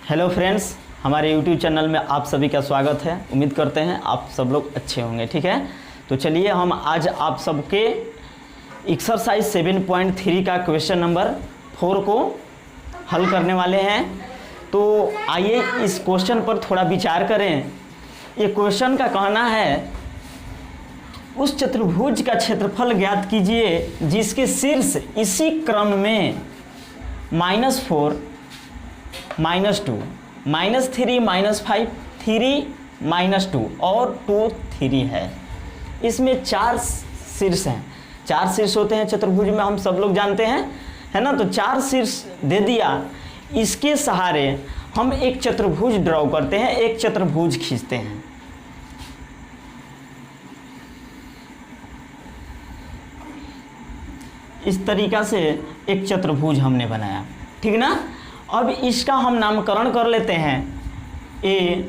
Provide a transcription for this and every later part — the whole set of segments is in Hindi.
हेलो फ्रेंड्स, हमारे यूट्यूब चैनल में आप सभी का स्वागत है। उम्मीद करते हैं आप सब लोग अच्छे होंगे। ठीक है, तो चलिए हम आज आप सबके एक्सरसाइज 7.3 का क्वेश्चन नंबर 4 को हल करने वाले हैं। तो आइए इस क्वेश्चन पर थोड़ा विचार करें। ये क्वेश्चन का कहना है, उस चतुर्भुज का क्षेत्रफल ज्ञात कीजिए जिसके शीर्ष इसी क्रम में -4, -2, -3, -5, 3, -2 और 2, 3 है। इसमें 4 शीर्ष हैं। 4 शीर्ष होते हैं चतुर्भुज में, हम सब लोग जानते हैं, है ना। तो 4 शीर्ष दे दिया, इसके सहारे हम एक चतुर्भुज ड्रॉ करते हैं, एक चतुर्भुज खींचते हैं। इस तरीका से एक चतुर्भुज हमने बनाया, ठीक ना। अब इसका हम नामकरण कर लेते हैं A,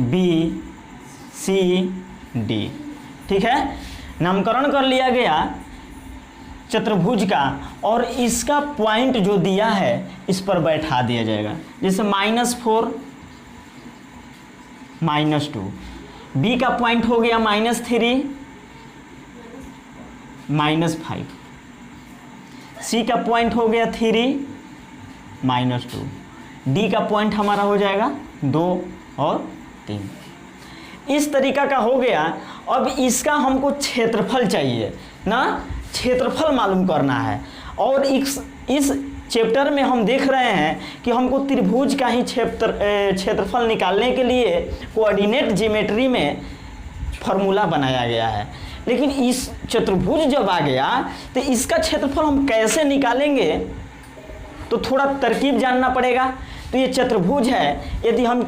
B, C, D। ठीक है, नामकरण कर लिया गया चतुर्भुज का, और इसका पॉइंट जो दिया है इस पर बैठा दिया जाएगा। जैसे -4, -2, B का पॉइंट हो गया -3, -5, C का पॉइंट हो गया 3, -2, D का पॉइंट हमारा हो जाएगा 2 और 3। इस तरीका का हो गया। अब इसका हमको क्षेत्रफल चाहिए ना, क्षेत्रफल मालूम करना है। और इस चैप्टर में हम देख रहे हैं कि हमको त्रिभुज का ही क्षेत्रफल निकालने के लिए कोऑर्डिनेट ज्योमेट्री में फॉर्मूला बनाया गया है। लेकिन इस चतुर्भुज जब आ गया तो इसका क्षेत्रफल हम कैसे निकालेंगे, तो थोड़ा तरकीब जानना पड़ेगा। तो ये चतुर्भुज है, यदि हम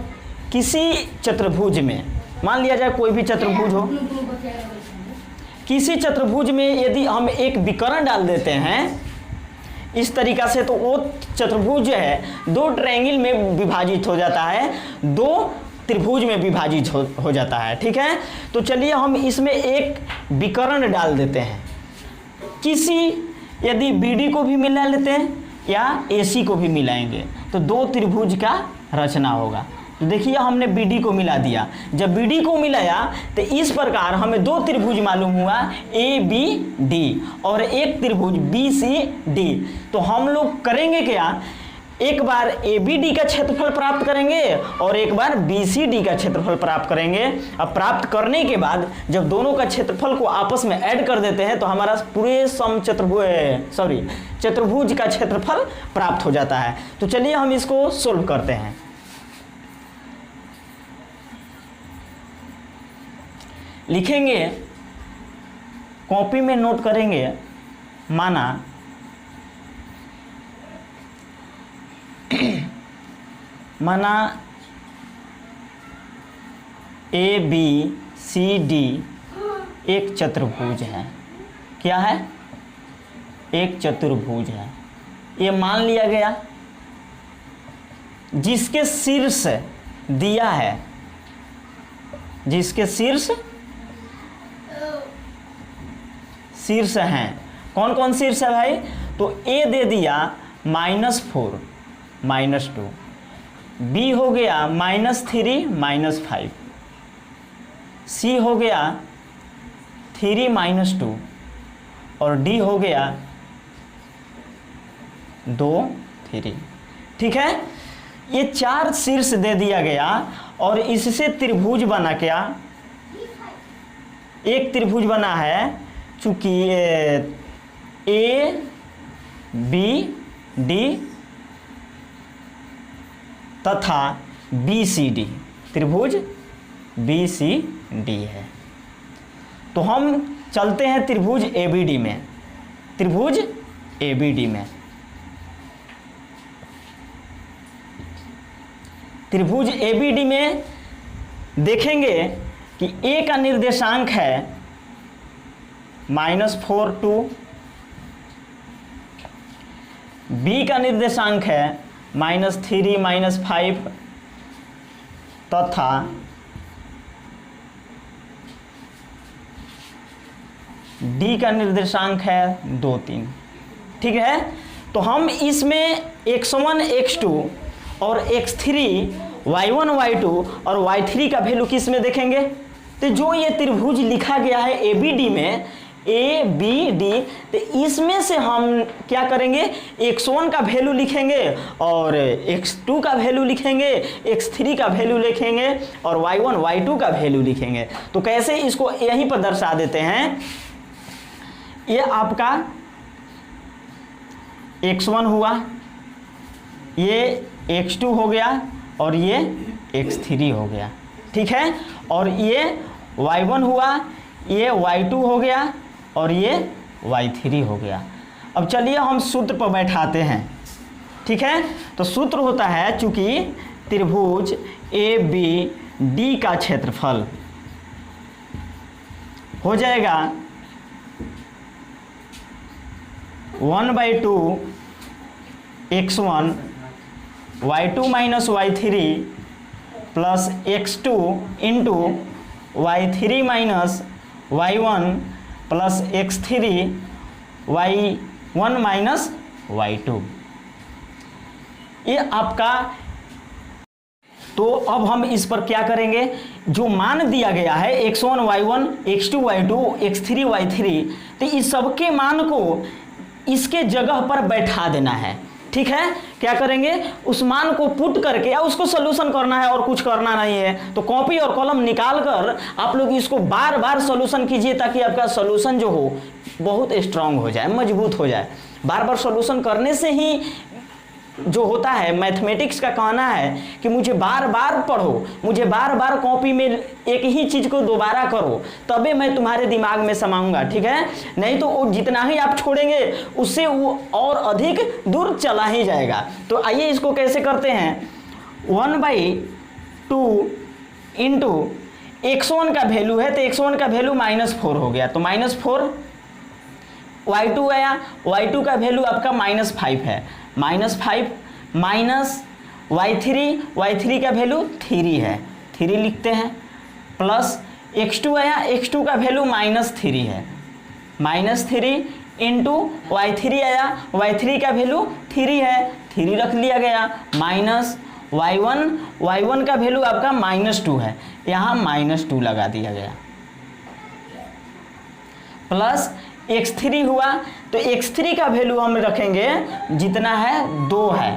किसी चतुर्भुज में, मान लिया जाए कोई भी चतुर्भुज हो, किसी चतुर्भुज में यदि हम एक विकर्ण डाल देते हैं इस तरीका से, तो वो चतुर्भुज जो है 2 ट्रायंगल में विभाजित हो जाता है, 2 त्रिभुज में विभाजित हो जाता है। ठीक है, तो चलिए हम इसमें एक विकर्ण डाल देते हैं। किसी यदि BD को भी मिला लेते हैं या AC को भी मिलाएंगे तो 2 त्रिभुज का रचना होगा। तो देखिए हमने BD को मिला दिया। जब BD को मिलाया तो इस प्रकार हमें 2 त्रिभुज मालूम हुआ, ABD, और एक त्रिभुज BCD। तो हम लोग करेंगे क्या, एक बार ABD का क्षेत्रफल प्राप्त करेंगे और एक बार BCD का क्षेत्रफल प्राप्त करेंगे। अब प्राप्त करने के बाद जब दोनों का क्षेत्रफल को आपस में ऐड कर देते हैं तो हमारा पूरे चतुर्भुज का क्षेत्रफल प्राप्त हो जाता है। तो चलिए हम इसको सोल्व करते हैं। लिखेंगे, कॉपी में नोट करेंगे, माना ABCD एक चतुर्भुज है। क्या है? एक चतुर्भुज है। ये मान लिया गया, जिसके शीर्ष दिया है, जिसके शीर्ष हैं। कौन कौन शीर्ष है भाई? तो A दे दिया -4, -2, B हो गया -3, -5, C हो गया 3, -2, और D हो गया 2, 3। ठीक है, ये 4 शीर्ष दे दिया गया और इससे त्रिभुज बना। क्या? एक त्रिभुज बना है, चूंकि ABD तथा BCD, त्रिभुज BCD है। तो हम चलते हैं त्रिभुज ABD में। त्रिभुज ABD में, त्रिभुज ABD में देखेंगे कि A का निर्देशांक है -4, 2, B का निर्देशांक है -3, -5 तथा D का निर्देशांक है 2, 3। ठीक है, तो हम इसमें x1 x2 और x3 y1 y2 और y3 का वैल्यू किस में देखेंगे? तो जो ये त्रिभुज लिखा गया है ABD में, ABD, तो इसमें से हम क्या करेंगे? x1 का वैल्यू लिखेंगे और x2 का वैल्यू लिखेंगे, x3 का वैल्यू लिखेंगे और y1 y2 का वैल्यू लिखेंगे। तो कैसे इसको यहीं पर दर्शा देते हैं, ये आपका x1 हुआ, ये x2 हो गया और ये x3 हो गया, ठीक है। और ये y1 हुआ, ये y2 हो गया और ये y3 हो गया। अब चलिए हम सूत्र पर बैठाते हैं, ठीक है। तो सूत्र होता है, चूंकि त्रिभुज ABD का क्षेत्रफल हो जाएगा 1/2 x1 y2 minus y3 plus x2 into y3 minus y1 plus x3 y1 minus y2, ये आपका। तो अब हम इस पर क्या करेंगे, जो मान दिया गया है x1 y1 x2 y2 x3 y3, तो इस सबके मान को इसके जगह पर बैठा देना है, ठीक है। क्या करेंगे, उस मान को पुट करके या उसको सोल्यूशन करना है और कुछ करना नहीं है। तो कॉपी और कलम निकाल कर आप लोग इसको बार बार सोल्यूशन कीजिए, ताकि आपका सोल्यूशन जो हो बहुत स्ट्रांग हो जाए, मजबूत हो जाए। बार बार सोल्यूशन करने से ही जो होता है, मैथमेटिक्स का कहना है कि मुझे बार बार पढ़ो, मुझे बार बार कॉपी में एक ही चीज़ को दोबारा करो, तबे मैं तुम्हारे दिमाग में समाऊंगा, ठीक है। नहीं तो वो जितना ही आप छोड़ेंगे उससे वो और अधिक दूर चला ही जाएगा। तो आइए इसको कैसे करते हैं, 1/2 इंटू x1 का वैल्यू है, तो x1 का वैल्यू -4 हो गया, तो -4, y2 आया, y2 का वैल्यू आपका -5 है, -5 माइनस y3 का वैल्यू 3 है, 3 लिखते हैं, प्लस x2 आया, x2 का वैल्यू -3 है, -3 इंटू y3 आया, y3 का वैल्यू 3 है, 3 रख लिया गया, माइनस y1 का वैल्यू आपका -2 है, यहाँ -2 लगा दिया गया, प्लस x3 हुआ, तो x3 का वैल्यू हम रखेंगे जितना है 2 है,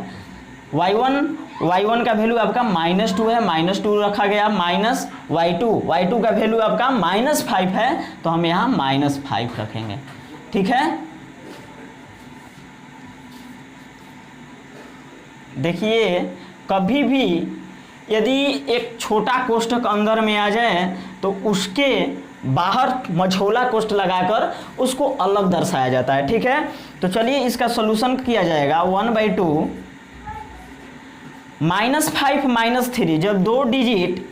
y1 का वैल्यू आपका -2 है, -2 रखा गया, माइनस y2 का वैल्यू आपका -5 है, तो हम यहाँ -5 रखेंगे, ठीक है। देखिए कभी भी यदि एक छोटा कोष्ठक अंदर में आ जाए तो उसके बाहर मझोला कोष्ठ लगाकर उसको अलग दर्शाया जाता है, ठीक है। तो चलिए इसका सॉल्यूशन किया जाएगा, 1/2 -5 -3, जब दो डिजिट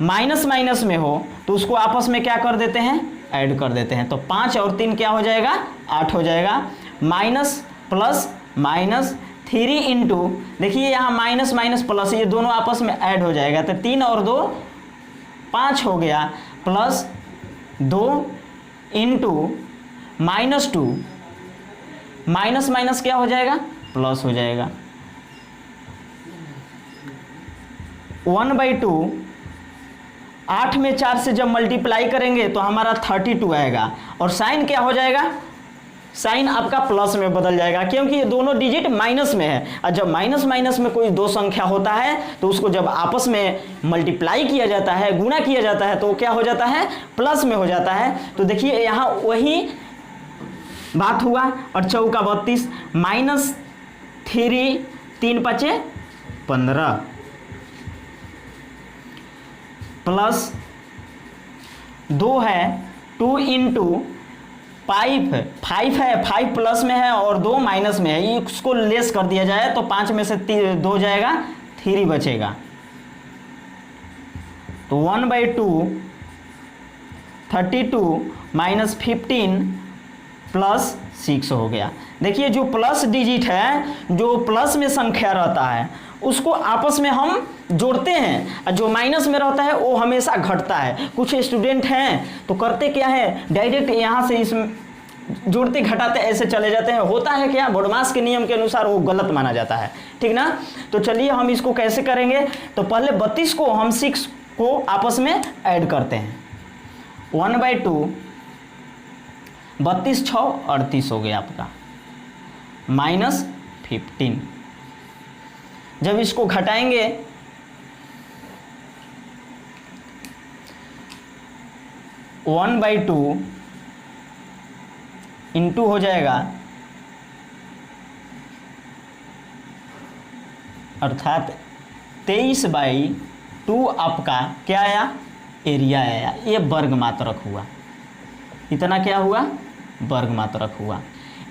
माइनस माइनस में हो तो उसको आपस में क्या कर देते हैं, ऐड कर देते हैं, तो 5 और 3 क्या हो जाएगा, 8 हो जाएगा, माइनस प्लस -3 इंटू, देखिए यहाँ माइनस माइनस प्लस, ये दोनों आपस में ऐड हो जाएगा, तो 3 और 2 5 हो गया, प्लस 2 इंटू -2, माइनस माइनस क्या हो जाएगा, प्लस हो जाएगा, 1/2, 8 में 4 से जब मल्टीप्लाई करेंगे तो हमारा 32 आएगा, और साइन क्या हो जाएगा, साइन आपका प्लस में बदल जाएगा, क्योंकि ये दोनों डिजिट माइनस में है, और जब माइनस माइनस में कोई दो संख्या होता है तो उसको जब आपस में मल्टीप्लाई किया जाता है, गुणा किया जाता है, तो क्या हो जाता है, प्लस में हो जाता है। तो देखिए यहाँ वही बात हुआ, और चौका 32, -3 3 5 15 प्लस 2 है, 2 इंटू 5 है, 5 प्लस में है और 2 माइनस में है, इसको लेस कर दिया जाए तो 5 में से 2 जाएगा, 3 बचेगा, तो 1/2 32 -15 प्लस 6 हो गया। देखिए जो प्लस डिजिट है, जो प्लस में संख्या रहता है उसको आपस में हम जोड़ते हैं, और जो माइनस में रहता है वो हमेशा घटता है। कुछ स्टूडेंट हैं तो करते क्या है, डायरेक्ट यहाँ से इस जोड़ते घटाते ऐसे चले जाते हैं, होता है क्या, बोडमास के नियम के अनुसार वो गलत माना जाता है, ठीक ना। तो चलिए हम इसको कैसे करेंगे, तो पहले 32 को हम 6 को आपस में ऐड करते हैं, 1/2, 32 6 38 हो गया आपका, -15। जब इसको घटाएंगे 1/2 इंटू हो जाएगा, अर्थात 23/2 आपका क्या आया, एरिया आया, ये वर्ग मात्रक हुआ, इतना क्या हुआ, वर्ग मात्रक हुआ।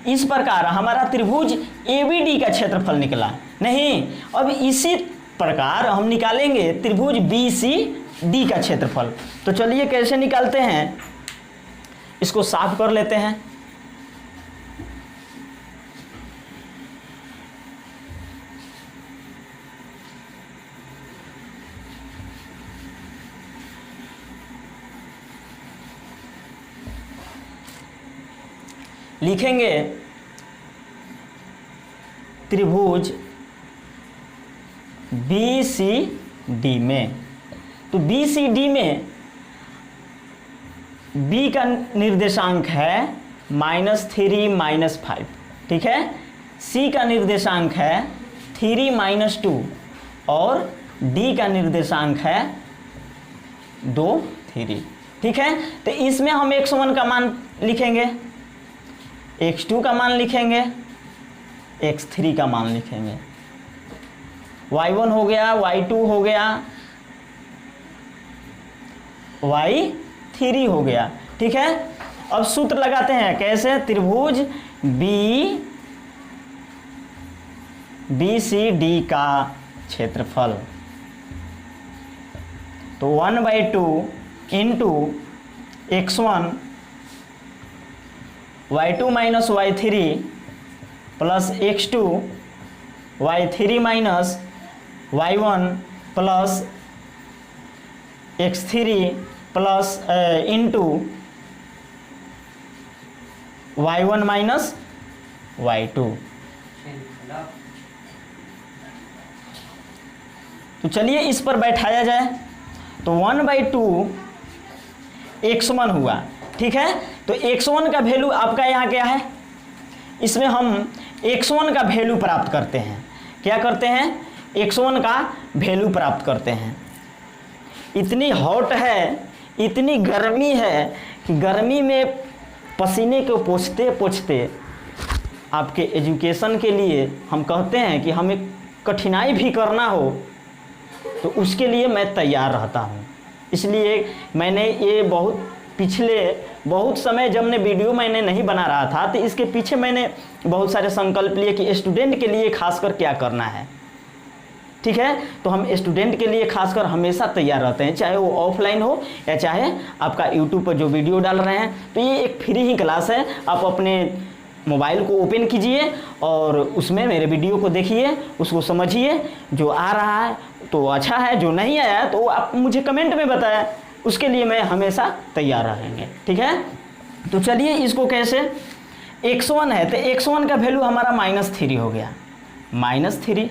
इस प्रकार हमारा त्रिभुज ABD का क्षेत्रफल निकला। नहीं, अब इसी प्रकार हम निकालेंगे त्रिभुज BCD का क्षेत्रफल। तो चलिए कैसे निकालते हैं, इसको साफ कर लेते हैं। लिखेंगे त्रिभुज BCD में, तो BCD में B का निर्देशांक है -3 -5, ठीक है। C का निर्देशांक है 3 -2 और D का निर्देशांक है 2 3, ठीक है। तो इसमें हम x1 का मान लिखेंगे, x2 का मान लिखेंगे, x3 का मान लिखेंगे, y1 हो गया, y2 हो गया, y3 हो गया, ठीक है। अब सूत्र लगाते हैं, कैसे, त्रिभुज BCD का क्षेत्रफल, तो 1/2 into x1 y2 minus y3 plus x2 y3 minus y1 plus x3 plus into y1 minus y2। तो चलिए इस पर बैठाया जाए, तो 1/2 x1 हुआ, ठीक है। तो x1 का वैल्यू आपका यहाँ क्या है, इसमें हम x1 का वैल्यू प्राप्त करते हैं, क्या करते हैं, x1 का वैल्यू प्राप्त करते हैं। इतनी हॉट है, इतनी गर्मी है कि गर्मी में पसीने को पोंछते पोंछते आपके एजुकेशन के लिए हम कहते हैं कि हमें कठिनाई भी करना हो तो उसके लिए मैं तैयार रहता हूँ। इसलिए मैंने ये पिछले बहुत समय जब मैं वीडियो नहीं बना रहा था, तो इसके पीछे मैंने बहुत सारे संकल्प लिए कि स्टूडेंट के लिए खासकर क्या करना है, ठीक है। तो हम स्टूडेंट के लिए खासकर हमेशा तैयार रहते हैं, चाहे वो ऑफलाइन हो या चाहे आपका यूट्यूब पर जो वीडियो डाल रहे हैं। तो ये एक फ्री ही क्लास है, आप अपने मोबाइल को ओपन कीजिए और उसमें मेरे वीडियो को देखिए, उसको समझिए, जो आ रहा है तो अच्छा है, जो नहीं आया तो आप मुझे कमेंट में बताएं, उसके लिए मैं हमेशा तैयार रहेंगे, ठीक है। तो चलिए इसको कैसे, x1 है तो x1 का वैल्यू हमारा -3 हो गया, -3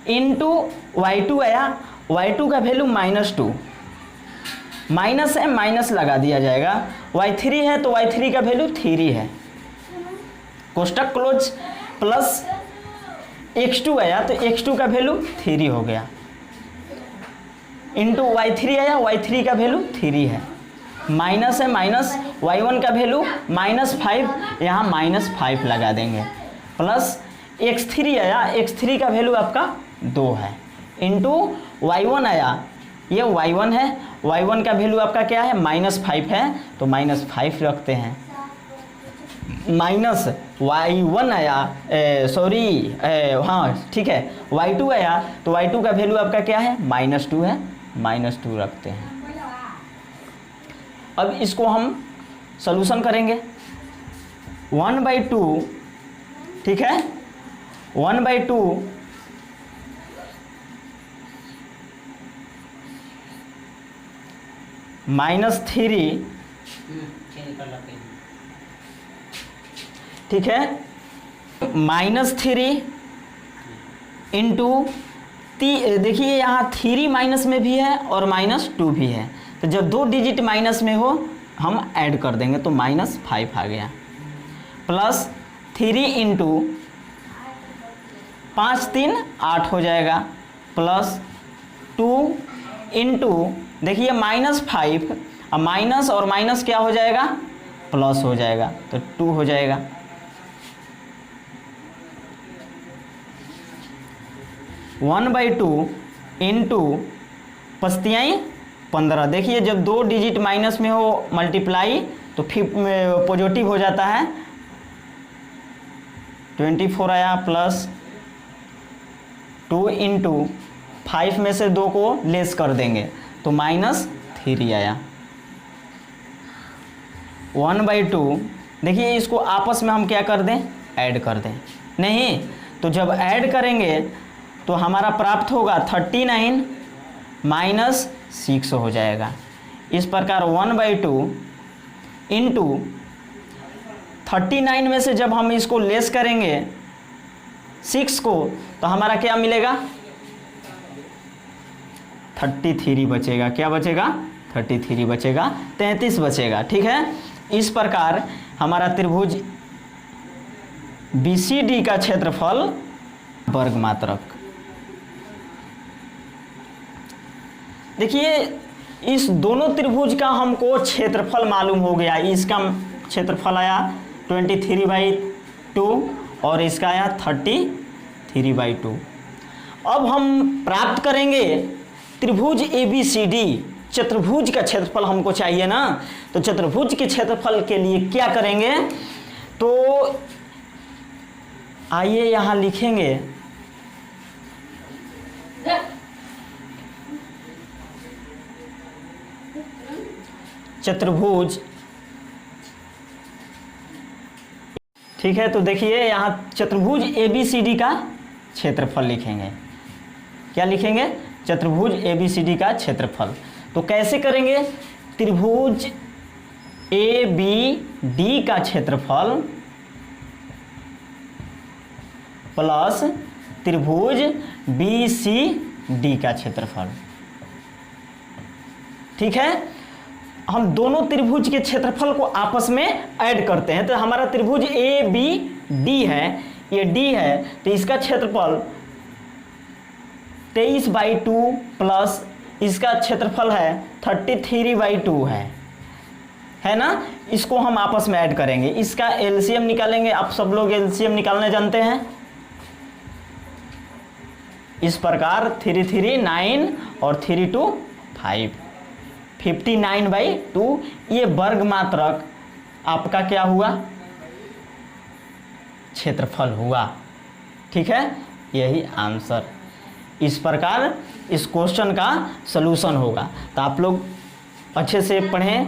इंटू y2 आया, y2 का वैल्यू -2, माइनस है माइनस लगा दिया जाएगा, y3 है तो y3 का वैल्यू 3 है, कोष्टक क्लोज, प्लस x2 आया तो x2 का वैल्यू 3 हो गया, इंटू y3 आया, y3 का वैल्यू 3 है, माइनस है माइनस, y1 का वैल्यू -5, यहाँ -5 लगा देंगे, प्लस x3 आया, x3 का वैल्यू आपका 2 है, इंटू y1 आया, ये y1 है, y1 का वैल्यू आपका क्या है, -5 है, तो -5 रखते हैं, माइनस y1 आया, सॉरी हाँ ठीक है, y2 आया तो y2 का वैल्यू आपका क्या है, -2 है, -2 रखते हैं। अब इसको हम सॉल्यूशन करेंगे, 1/2, ठीक है, 1/2 -3 ठीक है, -3 इंटू देखिए यहाँ 3 माइनस में भी है और -2 भी है, तो जब 2 डिजिट माइनस में हो हम ऐड कर देंगे तो -5 आ गया, प्लस 3 इंटू 5 3 8 हो जाएगा, प्लस 2 इंटू देखिए -5, अब माइनस और माइनस क्या हो जाएगा, प्लस हो जाएगा, तो 2 हो जाएगा। वन बाई टू इंटू 15, देखिए जब 2 डिजिट माइनस में हो मल्टीप्लाई तो पॉजिटिव हो जाता है, 24 आया, प्लस 2 इंटू 5 में से 2 को लेस कर देंगे तो -3 आया। 1/2 देखिए इसको आपस में हम क्या कर दें, ऐड कर दें, नहीं तो जब ऐड करेंगे तो हमारा प्राप्त होगा 39 माइनस 6 हो जाएगा। इस प्रकार 1/2 इंटू 39 में से जब हम इसको लेस करेंगे 6 को तो हमारा क्या मिलेगा, 33 बचेगा। क्या बचेगा, 33 बचेगा, 33 बचेगा। ठीक है, इस प्रकार हमारा त्रिभुज BCD का क्षेत्रफल वर्ग मात्रक। देखिए इस दोनों त्रिभुज का हमको क्षेत्रफल मालूम हो गया, इसका क्षेत्रफल आया 23/2 और इसका आया 33/2। अब हम प्राप्त करेंगे त्रिभुज ABCD, चतुर्भुज का क्षेत्रफल हमको चाहिए ना, तो चतुर्भुज के क्षेत्रफल के लिए क्या करेंगे, तो आइए यहाँ लिखेंगे चतुर्भुज। ठीक है, तो देखिए यहाँ चतुर्भुज ABCD का क्षेत्रफल लिखेंगे। क्या लिखेंगे, चतुर्भुज ABCD का क्षेत्रफल। तो कैसे करेंगे, त्रिभुज ABD का क्षेत्रफल प्लस त्रिभुज BCD का क्षेत्रफल। ठीक है, हम दोनों त्रिभुज के क्षेत्रफल को आपस में ऐड करते हैं, तो हमारा त्रिभुज ABD है, ये D है, तो इसका क्षेत्रफल 23/2 प्लस इसका क्षेत्रफल है 33/2 है ना। इसको हम आपस में ऐड करेंगे, इसका LCM निकालेंगे। आप सब लोग LCM निकालने जानते हैं। इस प्रकार 3 3 9 और 3 2 5, 59/2 ये वर्ग मात्रक आपका क्या हुआ, क्षेत्रफल हुआ। ठीक है, यही आंसर। इस प्रकार इस क्वेश्चन का सलूशन होगा। तो आप लोग अच्छे से पढ़ें,